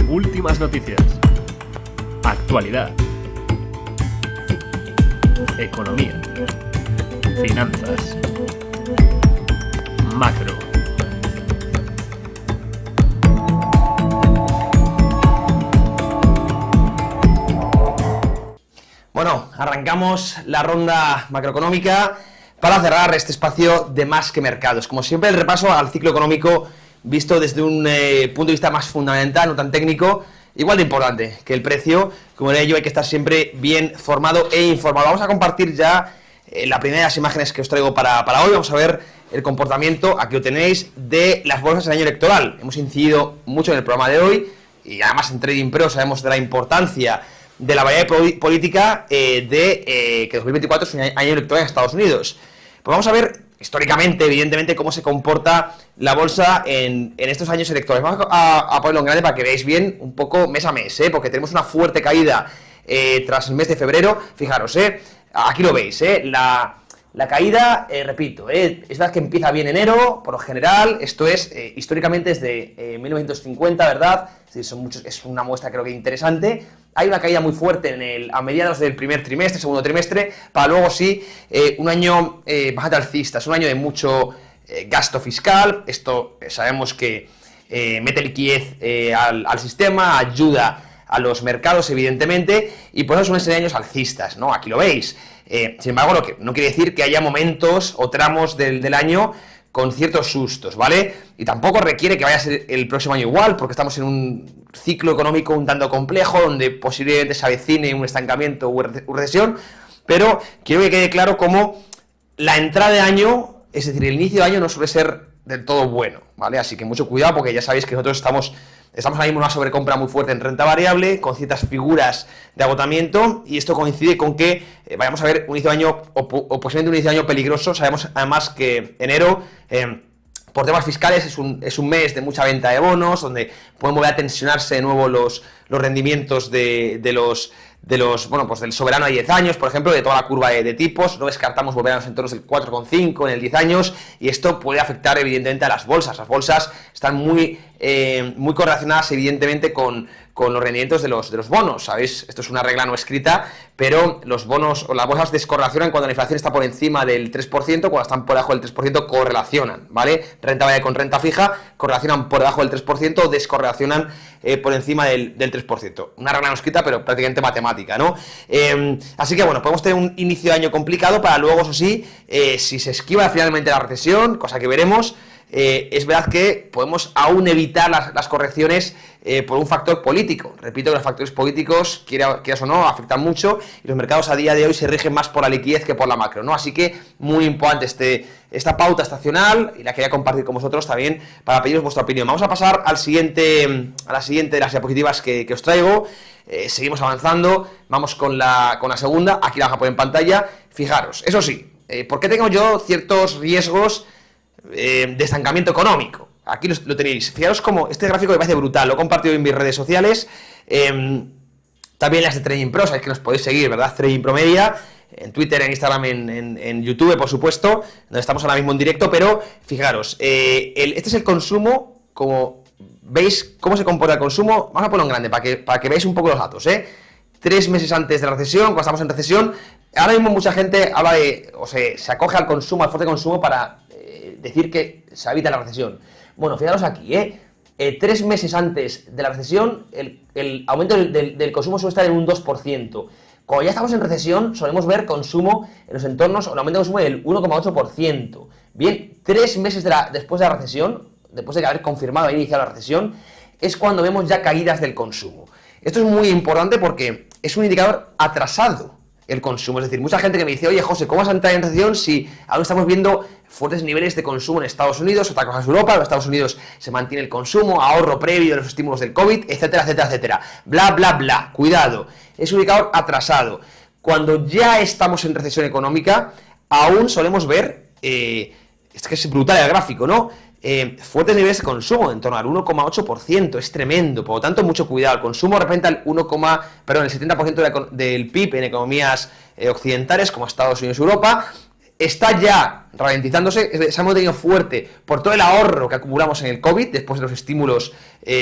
Últimas noticias. Actualidad. Economía. Finanzas. Macro. Bueno, arrancamos la ronda macroeconómica para cerrar este espacio de Más que Mercados. Como siempre, el repaso al ciclo económico visto desde un punto de vista más fundamental, no tan técnico, igual de importante que el precio. Como de ello hay que estar siempre bien formado e informado. Vamos a compartir ya las primeras imágenes que os traigo para hoy. Vamos a ver el comportamiento, aquí lo tenéis, de las bolsas en año electoral. Hemos incidido mucho en el programa de hoy y además en Trading Pro sabemos de la importancia de la variable política que 2024 es un año electoral en Estados Unidos. Pues vamos a ver históricamente, evidentemente, cómo se comporta la bolsa en estos años electorales. Vamos a ponerlo en grande para que veáis bien un poco mes a mes, porque tenemos una fuerte caída tras el mes de febrero. Fijaros, aquí lo veis, la caída, repito, es verdad que empieza bien enero, por lo general, esto es históricamente desde 1950, ¿verdad? Sí, es una muestra creo que interesante. Hay una caída muy fuerte a mediados del primer trimestre, segundo trimestre, para luego sí, un año bastante alcista, es un año de mucho gasto fiscal. Esto sabemos que mete liquidez al sistema, ayuda a los mercados, evidentemente, y por eso suelen ser años alcistas, ¿no? Aquí lo veis. Sin embargo, lo que no quiere decir que haya momentos o tramos del año con ciertos sustos, ¿vale? Y tampoco requiere que vaya a ser el próximo año igual, porque estamos en un ciclo económico un tanto complejo, donde posiblemente se avecine un estancamiento o recesión, pero quiero que quede claro cómo la entrada de año, es decir, el inicio de año no suele ser del todo bueno, ¿vale? Así que mucho cuidado, porque ya sabéis que nosotros estamos ahora mismo en una sobrecompra muy fuerte en renta variable, con ciertas figuras de agotamiento, y esto coincide con que vayamos a ver un inicio de año, o posiblemente un inicio de año peligroso. Sabemos además que enero, por temas fiscales, es un mes de mucha venta de bonos, donde pueden volver a tensionarse de nuevo los rendimientos del soberano a 10 años, por ejemplo, de toda la curva de tipos. No descartamos volver a los entornos del 4,5 en el 10 años, y esto puede afectar evidentemente a las bolsas. Las bolsas están muy correlacionadas evidentemente con los rendimientos de los bonos, ¿sabéis? Esto es una regla no escrita, pero los bonos o las bolsas descorrelacionan cuando la inflación está por encima del 3%, cuando están por debajo del 3% correlacionan, ¿vale? Renta variable con renta fija correlacionan por debajo del 3% o descorrelacionan por encima del 3%. Una regla no escrita, pero prácticamente matemática, ¿no? Así que bueno, podemos tener un inicio de año complicado para luego, eso sí, si se esquiva finalmente la recesión, cosa que veremos. Es verdad que podemos aún evitar las correcciones por un factor político. Repito que los factores políticos, quieras o no, afectan mucho, y los mercados a día de hoy se rigen más por la liquidez que por la macro, ¿no? Así que muy importante esta pauta estacional, y la quería compartir con vosotros también para pediros vuestra opinión. Vamos a pasar a la siguiente de las diapositivas que os traigo. Seguimos avanzando, vamos con la segunda. Aquí la vamos a poner en pantalla. Fijaros, eso sí, ¿por qué tengo yo ciertos riesgos de estancamiento económico? Aquí lo tenéis. Fijaros como este gráfico me parece brutal, lo he compartido en mis redes sociales, también las de Trading Pro, sabéis que nos podéis seguir, ¿verdad? Trading Pro Media, en Twitter, en Instagram, en YouTube, por supuesto, donde estamos ahora mismo en directo. Pero fijaros, este es el consumo. Como veis cómo se comporta el consumo, vamos a ponerlo en grande para que veáis un poco los datos, 3 meses antes de la recesión, cuando estamos en recesión. Ahora mismo mucha gente habla se acoge al consumo, al fuerte consumo, para decir que se evita la recesión. Bueno, fijaros aquí, 3 meses antes de la recesión, el aumento del consumo suele estar en un 2%. Cuando ya estamos en recesión, solemos ver consumo en los entornos, o el aumento de consumo del 1,8%. Bien, 3 meses después de la recesión, después de haber confirmado e iniciado la recesión, es cuando vemos ya caídas del consumo. Esto es muy importante porque es un indicador atrasado el consumo. Es decir, mucha gente que me dice: oye, José, ¿cómo vas a entrar en recesión si aún estamos viendo fuertes niveles de consumo en Estados Unidos? Otra cosa es Europa. En Estados Unidos se mantiene el consumo, ahorro previo de los estímulos del COVID, etcétera, etcétera, etcétera. Bla, bla, bla. Cuidado. Es un indicador atrasado. Cuando ya estamos en recesión económica, aún solemos ver, es que es brutal el gráfico, ¿no? Fuertes niveles de consumo, en torno al 1,8%, es tremendo. Por lo tanto, mucho cuidado. El consumo representa el 70% del PIB en economías occidentales como Estados Unidos y Europa. está ya ralentizándose, se ha mantenido fuerte por todo el ahorro que acumulamos en el COVID, después de los estímulos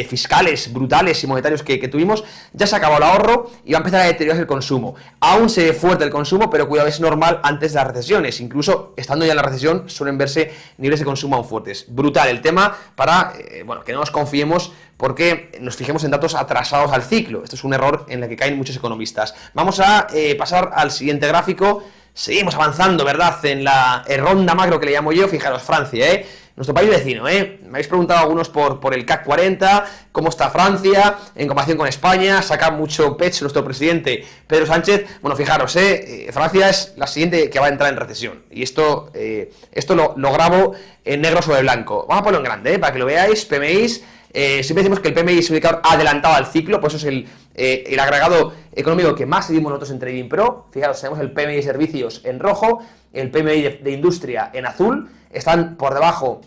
fiscales brutales y monetarios que tuvimos. Ya se ha acabado el ahorro y va a empezar a deteriorarse el consumo. Aún se ve fuerte el consumo, pero cuidado, es normal antes de las recesiones. Incluso estando ya en la recesión suelen verse niveles de consumo aún fuertes. Brutal el tema para, bueno, que no nos confiemos porque nos fijemos en datos atrasados al ciclo. Esto es un error en el que caen muchos economistas. Vamos a pasar al siguiente gráfico. Seguimos avanzando, ¿verdad?, en la ronda macro que le llamo yo. Fijaros, Francia, nuestro país vecino, Me habéis preguntado algunos por el CAC 40, cómo está Francia en comparación con España. Saca mucho pecho nuestro presidente Pedro Sánchez. Bueno, fijaros, Francia es la siguiente que va a entrar en recesión. Y esto lo grabo en negro sobre blanco. Vamos a ponerlo en grande, para que lo veáis. PMIs. Siempre decimos que el PMI es un indicador adelantado al ciclo, por eso es el agregado económico que más seguimos nosotros en Trading Pro. Fijaros, tenemos el PMI de servicios en rojo, el PMI de industria en azul, están por debajo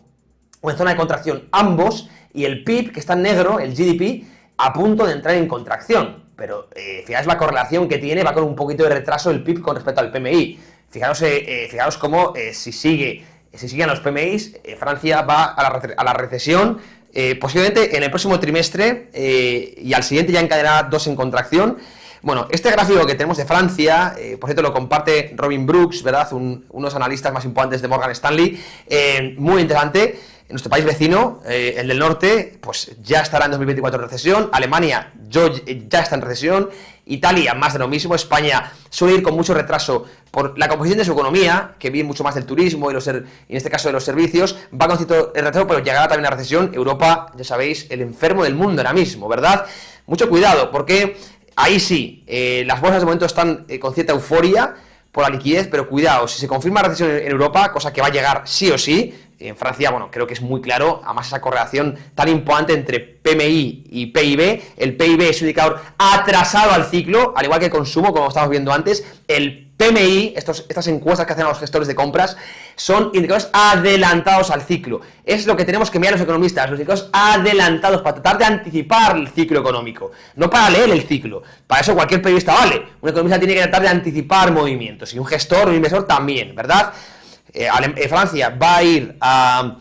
o en zona de contracción ambos, y el PIB, que está en negro, el GDP, a punto de entrar en contracción. Pero fijaos la correlación que tiene, va con un poquito de retraso el PIB con respecto al PMI. Fijaros cómo si siguen los PMIs, Francia va a la recesión. Posiblemente en el próximo trimestre y al siguiente ya encadenará dos en contracción. Bueno, este gráfico que tenemos de Francia, por cierto lo comparte Robin Brooks, ¿verdad? Unos analistas más importantes de Morgan Stanley, muy interesante. En nuestro país vecino, el del norte, pues ya estará en 2024 en recesión. Alemania ya está en recesión. Italia, más de lo mismo. España suele ir con mucho retraso por la composición de su economía, que vive mucho más del turismo y en este caso de los servicios. Va con cierto retraso, pero llegará también a la recesión. Europa, ya sabéis, el enfermo del mundo ahora mismo, ¿verdad? Mucho cuidado, porque ahí sí, las bolsas de momento están con cierta euforia por la liquidez, pero cuidado, si se confirma la recesión en Europa, cosa que va a llegar sí o sí. En Francia, bueno, creo que es muy claro, además esa correlación tan importante entre PMI y PIB. El PIB es un indicador atrasado al ciclo, al igual que el consumo, como estamos viendo antes. El PMI, estas encuestas que hacen a los gestores de compras, son indicadores adelantados al ciclo. Es lo que tenemos que mirar los economistas, los indicadores adelantados, para tratar de anticipar el ciclo económico, no para leer el ciclo. Para eso cualquier periodista vale. Un economista tiene que tratar de anticipar movimientos, y un gestor, un inversor también, ¿verdad? Francia va a ir a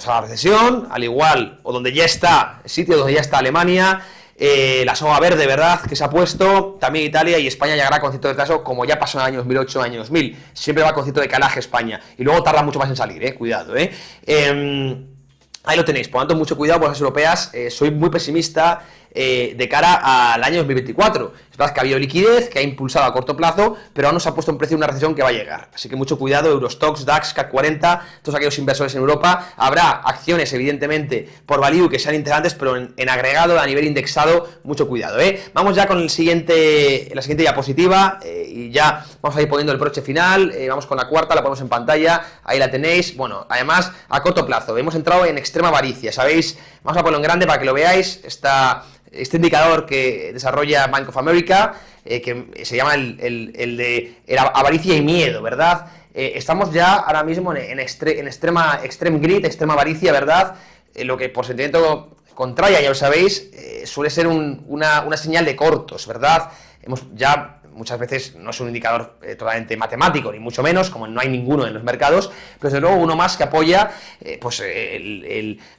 la recesión, al igual, o donde ya está, el sitio donde ya está Alemania, la soga verde, ¿verdad?, que se ha puesto, también Italia, y España llegará con cierto retraso, como ya pasó en el año 2008, año 2000, siempre va con cierto decalaje España, y luego tarda mucho más en salir, cuidado, ahí lo tenéis. Por lo tanto, mucho cuidado por las europeas. Soy muy pesimista de cara al año 2024. Es verdad que ha habido liquidez, que ha impulsado a corto plazo, pero aún no se ha puesto en precio una recesión que va a llegar. Así que mucho cuidado, Eurostoxx, DAX, CAC 40, todos aquellos inversores en Europa. Habrá acciones, evidentemente, por value que sean interesantes, pero en agregado, a nivel indexado, mucho cuidado, Vamos ya con la siguiente diapositiva, y ya vamos a ir poniendo el broche final. Vamos con la cuarta, la ponemos en pantalla, ahí la tenéis. Bueno, además, a corto plazo, hemos entrado en extrema avaricia, ¿sabéis? Vamos a ponerlo en grande para que lo veáis. Este indicador que desarrolla Bank of America, que se llama el de avaricia y miedo, ¿verdad? Estamos ya ahora mismo en extreme greed, extrema avaricia, ¿verdad? Lo que por sentimiento contraria, ya lo sabéis, suele ser una señal de cortos, ¿verdad? Muchas veces no es un indicador totalmente matemático, ni mucho menos, como no hay ninguno en los mercados, pero desde luego uno más que apoya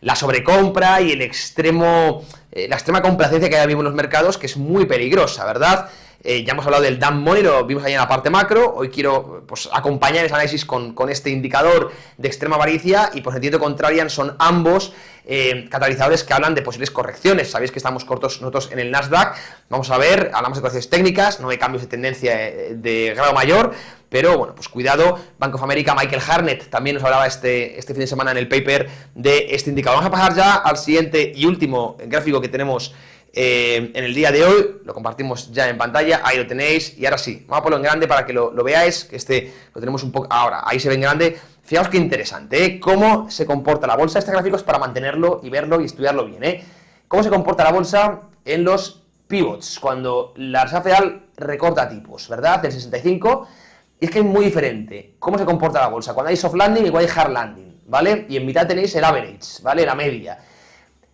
la sobrecompra y la extrema complacencia que hay ahora mismo en los mercados, que es muy peligrosa, ¿verdad? Ya hemos hablado del dump money, lo vimos ahí en la parte macro. Hoy quiero acompañar ese análisis con este indicador de extrema avaricia, y por sentido contrario son ambos catalizadores que hablan de posibles correcciones. Sabéis que estamos cortos nosotros en el Nasdaq. Vamos a ver, hablamos de correcciones técnicas, no hay cambios de tendencia de grado mayor, pero bueno, pues cuidado. Bank of America, Michael Harnett también nos hablaba este fin de semana en el paper de este indicador. Vamos a pasar ya al siguiente y último gráfico que tenemos en el día de hoy. Lo compartimos ya en pantalla, ahí lo tenéis. Y ahora sí, vamos a ponerlo en grande para que lo veáis, que lo tenemos un poco ahora, ahí se ve en grande. Fijaos qué interesante, cómo se comporta la bolsa. Este gráfico es para mantenerlo y verlo y estudiarlo bien, cómo se comporta la bolsa en los pivots, cuando la Reserva Federal recorta tipos, ¿verdad?, del 65, y es que es muy diferente cómo se comporta la bolsa cuando hay soft landing y cuando hay hard landing, ¿vale? Y en mitad tenéis el average, ¿vale?, la media.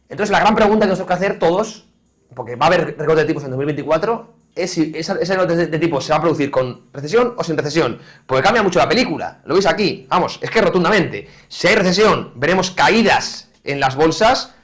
Entonces la gran pregunta que nos tenemos que hacer todos, porque va a haber recorte de tipos en 2024, es si esa nota de tipo se va a producir con recesión o sin recesión, porque cambia mucho la película. Lo veis aquí, vamos, es que rotundamente. Si hay recesión, veremos caídas en las bolsas.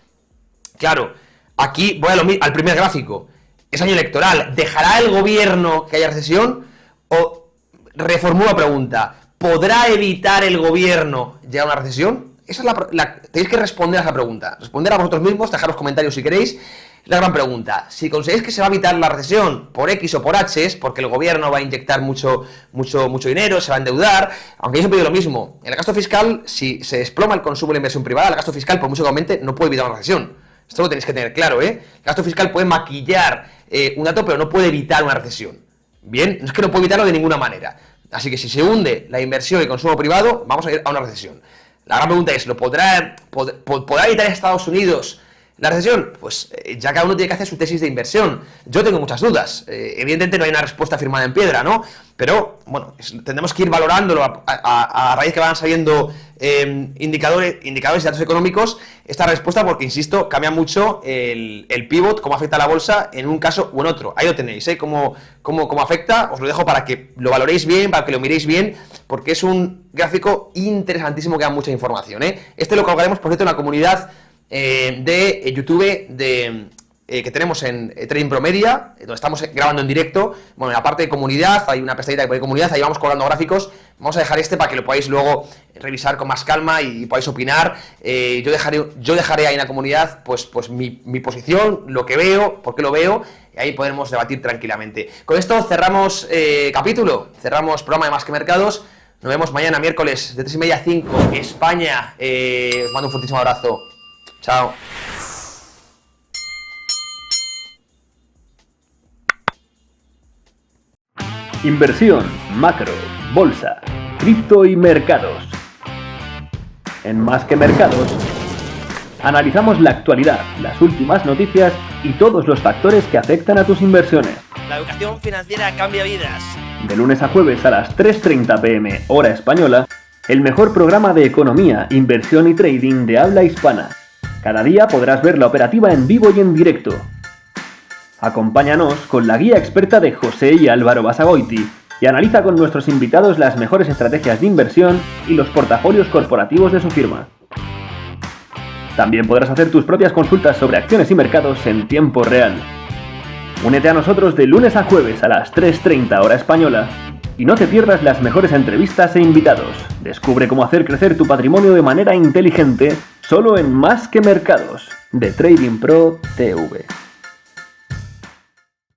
Claro, aquí voy al primer gráfico. Es año electoral. ¿Dejará el gobierno que haya recesión? O reformulo la pregunta, ¿podrá evitar el gobierno llegar a una recesión? Esa es tenéis que responder a esa pregunta. Responder a vosotros mismos, dejar los comentarios si queréis. La gran pregunta, si conseguís que se va a evitar la recesión por X o por H, es porque el gobierno va a inyectar mucho dinero, se va a endeudar, aunque yo siempre digo lo mismo, el gasto fiscal, si se desploma el consumo y la inversión privada, el gasto fiscal, por mucho que aumente, no puede evitar una recesión. Esto lo tenéis que tener claro, ¿eh? El gasto fiscal puede maquillar un dato, pero no puede evitar una recesión. Bien, no es que no puede evitarlo de ninguna manera. Así que si se hunde la inversión y el consumo privado, vamos a ir a una recesión. La gran pregunta es, ¿podrá evitar Estados Unidos la recesión? Pues ya cada uno tiene que hacer su tesis de inversión. Yo tengo muchas dudas. Evidentemente no hay una respuesta firmada en piedra, ¿no? Pero, bueno, tendremos que ir valorándolo a raíz que van saliendo indicadores y datos económicos esta respuesta, porque, insisto, cambia mucho el pivot, cómo afecta a la bolsa en un caso u en otro. Ahí lo tenéis, ¿eh? Cómo afecta. Os lo dejo para que lo valoréis bien, para que lo miréis bien, porque es un gráfico interesantísimo que da mucha información, ¿eh? Este lo colocaremos, por cierto, en la comunidad de YouTube que tenemos en Trading Pro Media, donde estamos grabando en directo. Bueno, en la parte de comunidad hay una pestañita que pone comunidad, ahí vamos colgando gráficos. Vamos a dejar para que lo podáis luego revisar con más calma y podáis opinar. Yo dejaré ahí en la comunidad pues mi posición, lo que veo, por qué lo veo, y ahí podremos debatir tranquilamente. Con esto cerramos capítulo, cerramos programa de Más que Mercados. Nos vemos mañana miércoles de 3:30 a 5, España. Os mando un fortísimo abrazo. Chao. Inversión, macro, bolsa, cripto y mercados. En Más que Mercados, analizamos la actualidad, las últimas noticias y todos los factores que afectan a tus inversiones. La educación financiera cambia vidas. De lunes a jueves a las 3:30 p.m. hora española, el mejor programa de economía, inversión y trading de habla hispana. Cada día podrás ver la operativa en vivo y en directo. Acompáñanos con la guía experta de José y Álvaro Basagoiti y analiza con nuestros invitados las mejores estrategias de inversión y los portafolios corporativos de su firma. También podrás hacer tus propias consultas sobre acciones y mercados en tiempo real. Únete a nosotros de lunes a jueves a las 3:30 hora española y no te pierdas las mejores entrevistas e invitados. Descubre cómo hacer crecer tu patrimonio de manera inteligente solo en Más que Mercados de Trading Pro TV.